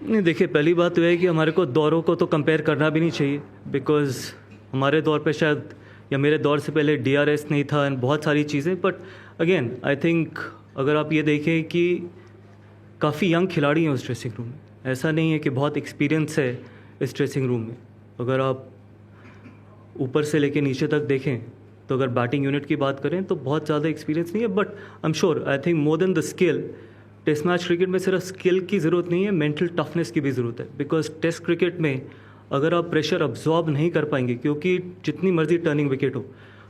नहीं, देखिए, पहली बात तो है कि हमारे को दौरों को तो कंपेयर करना भी नहीं चाहिए, बिकॉज़ हमारे दौर पे शायद या मेरे दौर से पहले डीआरएस नहीं था एंड बहुत सारी चीज़ें। बट अगेन आई थिंक अगर आप ये देखें कि काफ़ी यंग खिलाड़ी हैं उस ड्रेसिंग रूम में, ऐसा नहीं है कि बहुत एक्सपीरियंस है इस ड्रेसिंग रूम में। अगर आप ऊपर से लेके नीचे तक देखें तो अगर बैटिंग यूनिट की बात करें तो बहुत ज़्यादा एक्सपीरियंस नहीं है, but I am sure, I think more than the skill, test match cricket में सिर्फ स्किल की ज़रूरत नहीं है, मेंटल टफनेस की भी ज़रूरत है। बिकॉज टेस्ट क्रिकेट में अगर आप प्रेशर अब्जॉर्ब नहीं कर पाएंगे, क्योंकि जितनी मर्जी टर्निंग विकेट हो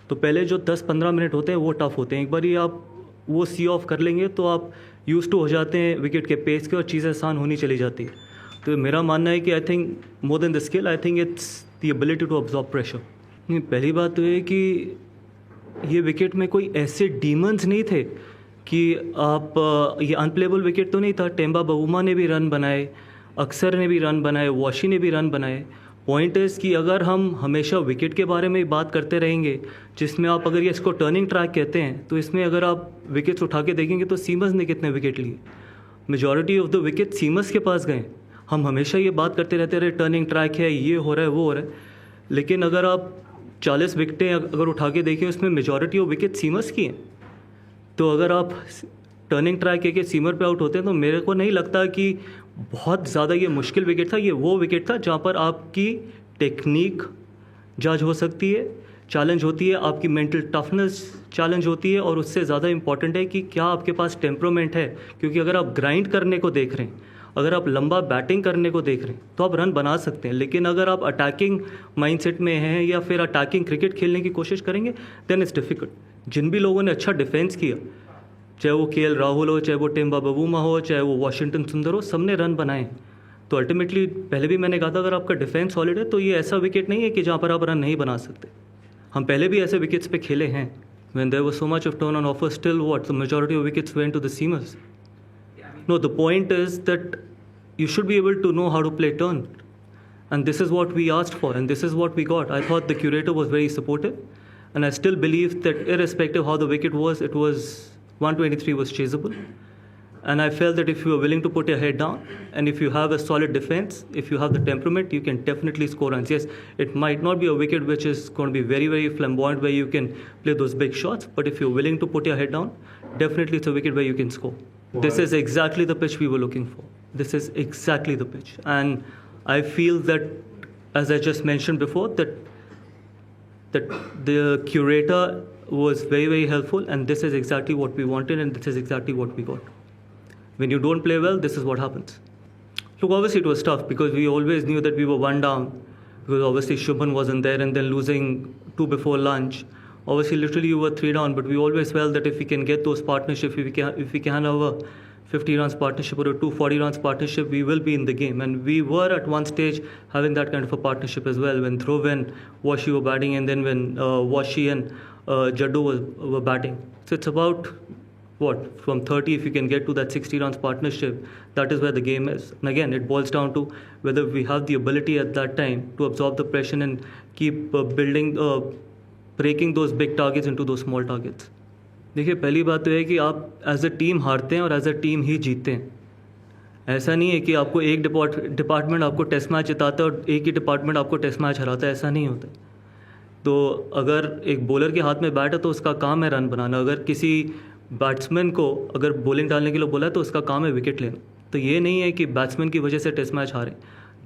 तो पहले जो 10-15 मिनट होते हैं वो टफ होते हैं। एक बार ही आप वो सी ऑफ कर लेंगे तो आप यूज टू हो जाते हैं विकेट के पेस के और चीज़ें आसान होनी चली जाती है। तो मेरा मानना है कि I think more than the skill, I think it's the ability to absorb pressure. नहीं, पहली बात तो ये कि ये विकेट में कोई ऐसे डीमंस नहीं थे कि आप ये अनप्लेबल विकेट तो नहीं था। टेम्बा बवुमा ने भी रन बनाए, अक्सर ने भी रन बनाए, वॉशी ने भी रन बनाए। पॉइंट इज़ कि अगर हम हमेशा विकेट के बारे में ही बात करते रहेंगे, जिसमें आप अगर ये इसको टर्निंग ट्रैक कहते हैं, तो इसमें अगर आप विकेट्स उठा के देखेंगे तो सीमस ने कितने विकेट लिए, मेजॉरिटी ऑफ द विकेट सीमस के पास गए। हम हमेशा ये बात करते रहते रहे टर्निंग ट्रैक है, ये हो रहा है, वो हो रहा है, लेकिन अगर आप 40 विकेटें अगर उठा के देखें उसमें मेजॉरिटी ऑफ विकेट सीमर्स की हैं। तो अगर आप टर्निंग ट्रैक के सीमर पे आउट होते हैं तो मेरे को नहीं लगता कि बहुत ज़्यादा ये मुश्किल विकेट था। ये वो विकेट था जहाँ पर आपकी टेक्निक जज हो सकती है, चैलेंज होती है, आपकी मेंटल टफनेस चैलेंज होती है, और उससे ज़्यादा इंपॉर्टेंट है कि क्या आपके पास टेम्परामेंट है। क्योंकि अगर आप ग्राइंड करने को देख रहे हैं, अगर आप लंबा बैटिंग करने को देख रहे हैं तो आप रन बना सकते हैं, लेकिन अगर आप अटैकिंग माइंडसेट में हैं या फिर अटैकिंग क्रिकेट खेलने की कोशिश करेंगे देन इट्स डिफ़िकल्ट। जिन भी लोगों ने अच्छा डिफेंस किया, चाहे वो केएल राहुल हो, चाहे वो टेम्बा बवुमा हो, चाहे वो वाशिंगटन सुंदर हो, सबने रन बनाए। तो अल्टीमेटली पहले भी मैंने कहा था, अगर आपका डिफेंस सॉलिड है तो ये ऐसा विकेट नहीं है कि जहाँ पर आप रन नहीं बना सकते। हम पहले भी ऐसे विकेट्स पे खेले हैं, when there was so much of turn on offer, still what the majority of wickets went to the seamers. No, the point is that you should be able to know how to play turn. And this is what we asked for, and this is what we got. I thought the curator was very supportive, and I still believe that irrespective how the wicket was, it was 123 was chaseable. And I felt that if you are willing to put your head down, and if you have a solid defense, if you have the temperament, you can definitely score runs. Yes, it might not be a wicket which is going to be very, very flamboyant where you can play those big shots, but if you're willing to put your head down, definitely it's a wicket where you can score. Wow. This is exactly the pitch we were looking for. This is exactly the pitch. And I feel that, as I just mentioned before, that the curator was very, very helpful, and this is exactly what we wanted, and this is exactly what we got. When you don't play well, this is what happens. Look, obviously it was tough because we always knew that we were one down, because obviously Shubman wasn't there, and then losing 2 before lunch. Obviously, literally you were 3 down, but we always felt that if we can get those partnerships, if we can have a 50 runs partnership or a 240 runs partnership, we will be in the game. And we were at one stage having that kind of a partnership as well, when Dhruv and Washi were batting, and then when Washi and Jaddu were batting. So it's about, what, from 30, if you can get to that 60 runs partnership, that is where the game is. And again, it boils down to whether we have the ability at that time to absorb the pressure and keep breaking those big targets into those small targets. देखिए, पहली बात तो है कि आप as a team हारते हैं और एज अ टीम ही जीतते हैं। ऐसा नहीं है कि आपको एक डिपार्टमेंट आपको टेस्ट मैच जिताता है और एक ही डिपार्टमेंट आपको टेस्ट मैच हराता है, ऐसा नहीं होता। तो अगर एक बॉलर के हाथ में बैट है तो उसका काम है रन बनाना। अगर किसी बैट्समैन को अगर बॉलिंग डालने के लिए बोला है तो उसका काम है विकेट लेना। तो ये नहीं है कि बैट्समैन की वजह से टेस्ट मैच हारे,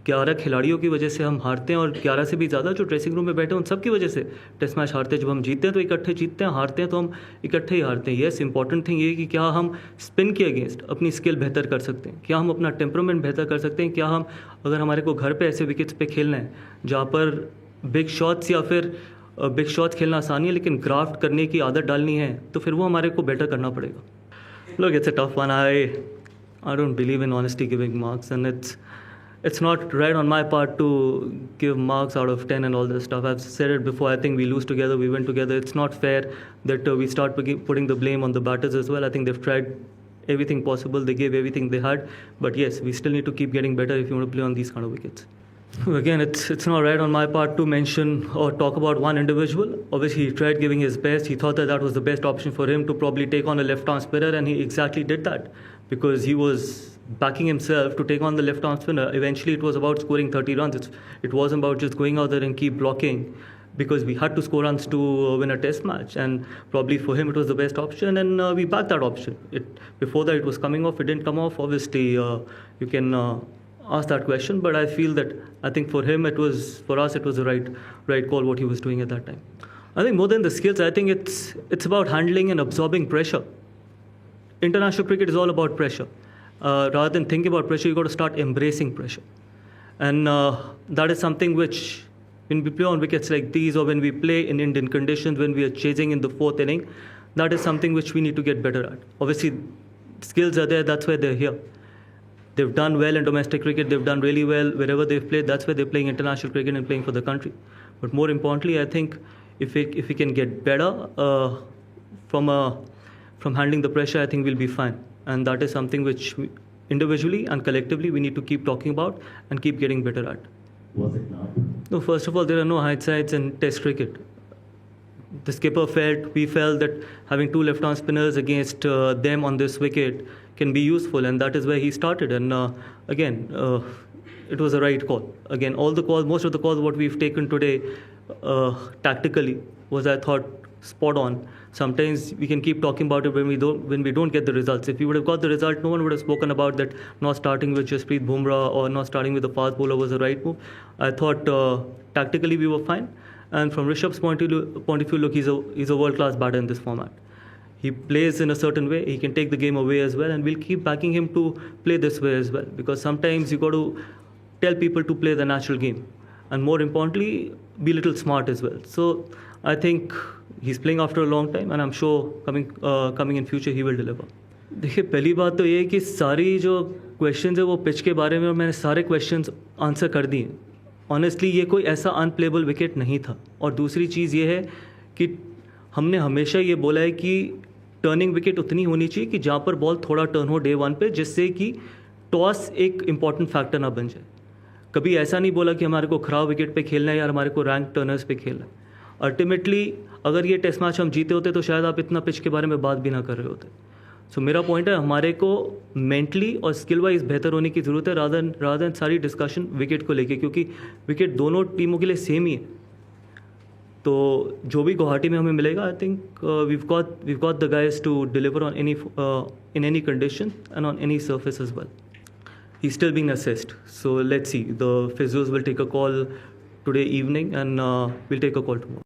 11 खिलाड़ियों की वजह से हम हारते हैं, और 11 से भी ज़्यादा जो ड्रेसिंग रूम में बैठे हैं उन सब की वजह से टेस्ट मैच हारते हैं। जब हम जीतते हैं तो इकट्ठे जीतते हैं, हारते हैं तो हम इकट्ठे ही हारते हैं। येस, इंपॉर्टेंट थिंग ये है कि क्या हम स्पिन के अगेंस्ट अपनी स्किल बेहतर कर सकते हैं, क्या हम अपना टेम्परामेंट बेहतर कर सकते हैं, क्या हम, अगर हमारे को घर पर ऐसे विकेट्स पे खेलना है जहाँ पर बिग शॉट्स या फिर बिग शॉट्स खेलना आसानी है लेकिन ग्राफ्ट करने की आदत डालनी है, तो फिर वो हमारे को बेटर करना पड़ेगा। Look, it's a tough one. I don't believe in honestly giving marks, and it's not right on my part to give marks out of 10 and all this stuff. I've said it before. I think we lose together, we win together. It's not fair that we start putting the blame on the batters as well. I think they've tried everything possible. They gave everything they had. But yes, we still need to keep getting better if you want to play on these kind of wickets. Again, it's not right on my part to mention or talk about one individual. Obviously, he tried giving his best. He thought that was the best option for him to probably take on a left-arm spinner, and he exactly did that because he was backing himself to take on the left arm spinner. Eventually, it was about scoring 30 runs. It wasn't about just going out there and keep blocking, because we had to score runs to win a test match, and probably for him it was the best option, and we backed that option. Before that it was coming off, it didn't come off. Obviously, you can ask that question, but I feel that I think for him for us it was the right call what he was doing at that time. I think more than the skills, I think it's about handling and absorbing pressure. International cricket is all about pressure. Rather than thinking about pressure, you got to start embracing pressure, and that is something which, when we play on wickets like these, or when we play in Indian conditions, when we are chasing in the fourth inning, that is something which we need to get better at. Obviously, skills are there, that's why they're here. They've done well in domestic cricket, they've done really well wherever they've played, that's why they're playing international cricket and playing for the country. But more importantly, I think if we can get better from handling the pressure, I think we'll be fine. And that is something which individually and collectively we need to keep talking about and keep getting better at. Was it not? No, first of all, there are no hindsights in Test cricket. The skipper we felt that having two left-arm spinners against them on this wicket can be useful, and that is where he started. And again, it was a right call. Again, most of the calls what we've taken today tactically was, I thought, spot on. Sometimes we can keep talking about it when we don't get the results. If we would have got the result, no one would have spoken about that. Not starting with Jasprit Bumrah or not starting with the fast bowler was the right move. I thought tactically we were fine, and from Rishabh's point of view, look, he's a world-class batter in this format. He plays in a certain way. He can take the game away as well, and we'll keep backing him to play this way as well. Because sometimes you got to tell people to play the natural game, and more importantly, be a little smart as well. So I think he's playing after a long time, and I'm sure coming in future he will deliver. देखिए, पहली बात तो ये है कि सारी जो questions है वो पिच के बारे में, और मैंने सारे क्वेश्चंस आंसर कर दिए. ऑनेस्टली ये कोई ऐसा अनप्लेबल विकेट नहीं था. और दूसरी चीज़ ये है कि हमने हमेशा ये बोला है कि टर्निंग विकेट उतनी होनी चाहिए कि जहाँ पर बॉल थोड़ा टर्न हो डे वन पे, जिससे कि टॉस एक इम्पॉर्टेंट फैक्टर ना बन जाए. कभी ऐसा नहीं बोला कि हमारे को खराब विकेट पे खेलना है या हमारे को रैंक टर्नर्स पे खेलना है. अल्टीमेटली अगर ये टेस्ट मैच हम जीते होते तो शायद आप इतना पिच के बारे में बात भी ना कर रहे होते. सो मेरा पॉइंट है, हमारे को मेंटली और स्किल वाइज बेहतर होने की ज़रूरत है, रादर देन सारी डिस्कशन विकेट को लेके, क्योंकि विकेट दोनों टीमों के लिए सेम ही है. तो जो भी गुवाहाटी में हमें मिलेगा, I think we've got the guys to deliver on in any condition and on any surface as well. He's still being assessed. So let's see. The physios will take a call today evening, and we'll take a call tomorrow.